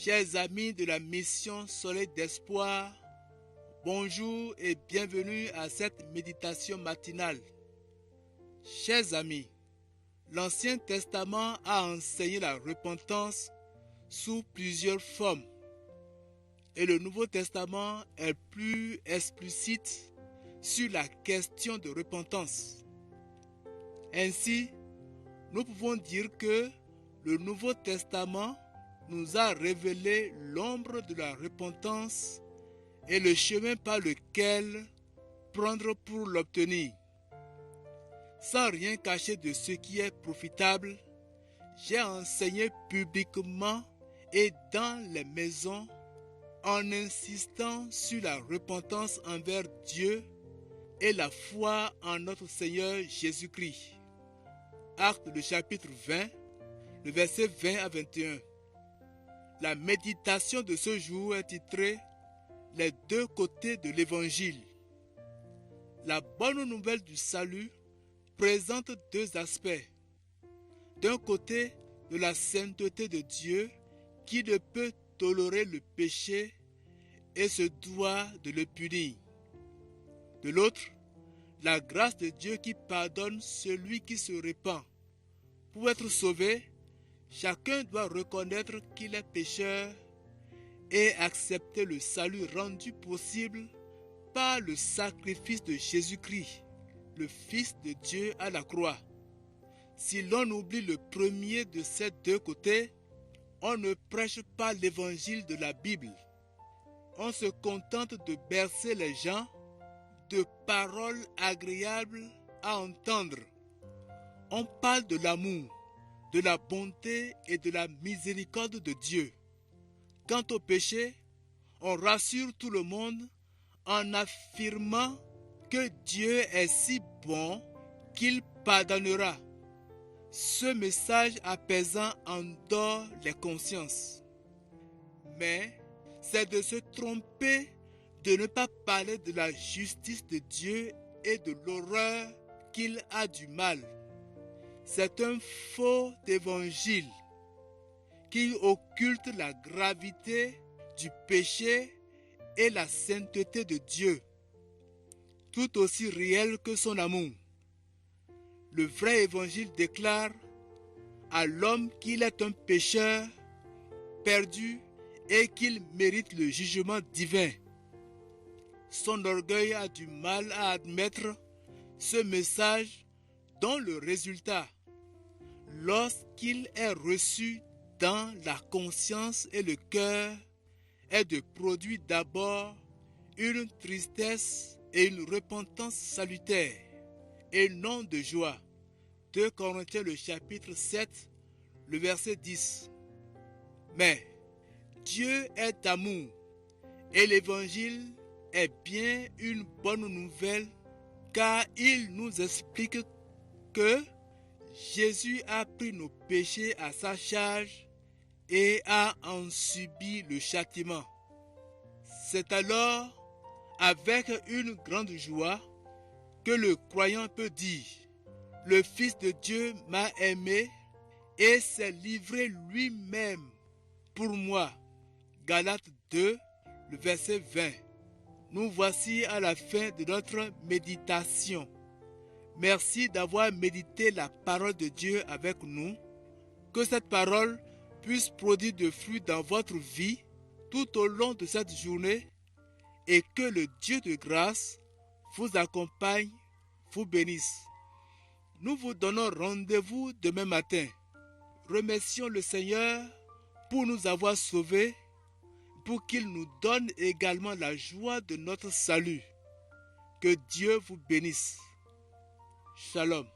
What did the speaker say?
Chers amis de la mission Soleil d'Espoir, bonjour et bienvenue à cette méditation matinale. Chers amis, l'Ancien Testament a enseigné la repentance sous plusieurs formes et le Nouveau Testament est plus explicite sur la question de repentance. Ainsi, nous pouvons dire que le Nouveau Testament nous a révélé l'ombre de la repentance et le chemin par lequel prendre pour l'obtenir. Sans rien cacher de ce qui est profitable, j'ai enseigné publiquement et dans les maisons en insistant sur la repentance envers Dieu et la foi en notre Seigneur Jésus-Christ. Actes le chapitre 20, le verset 20 à 21. La méditation de ce jour est titrée « Les deux côtés de l'Évangile ». La bonne nouvelle du salut présente deux aspects. D'un côté, de la sainteté de Dieu qui ne peut tolérer le péché et se doit de le punir. De l'autre, la grâce de Dieu qui pardonne celui qui se répand. Pour être sauvé, chacun doit reconnaître qu'il est pécheur et accepter le salut rendu possible par le sacrifice de Jésus-Christ, le Fils de Dieu à la croix. Si l'on oublie le premier de ces deux côtés, on ne prêche pas l'évangile de la Bible. On se contente de bercer les gens de paroles agréables à entendre. On parle de l'amour, de la bonté et de la miséricorde de Dieu. Quant au péché, on rassure tout le monde en affirmant que Dieu est si bon qu'il pardonnera. Ce message apaisant endort les consciences. Mais c'est de se tromper de ne pas parler de la justice de Dieu et de l'horreur qu'il a du mal. C'est un faux évangile qui occulte la gravité du péché et la sainteté de Dieu, tout aussi réel que son amour. Le vrai évangile déclare à l'homme qu'il est un pécheur perdu et qu'il mérite le jugement divin. Son orgueil a du mal à admettre ce message dont le résultat, lorsqu'il est reçu dans la conscience et le cœur, est de produire d'abord une tristesse et une repentance salutaire, et non de joie. 2 Corinthiens le chapitre 7, le verset 10. Mais Dieu est amour, et l'évangile est bien une bonne nouvelle, car il nous explique que Jésus a pris nos péchés à sa charge et a en subi le châtiment. C'est alors avec une grande joie que le croyant peut dire « Le Fils de Dieu m'a aimé et s'est livré lui-même pour moi ». Galates 2, le verset 20. Nous voici à la fin de notre méditation. Merci d'avoir médité la parole de Dieu avec nous. Que cette parole puisse produire de fruits dans votre vie tout au long de cette journée et que le Dieu de grâce vous accompagne, vous bénisse. Nous vous donnons rendez-vous demain matin. Remercions le Seigneur pour nous avoir sauvés, pour qu'il nous donne également la joie de notre salut. Que Dieu vous bénisse. Shalom.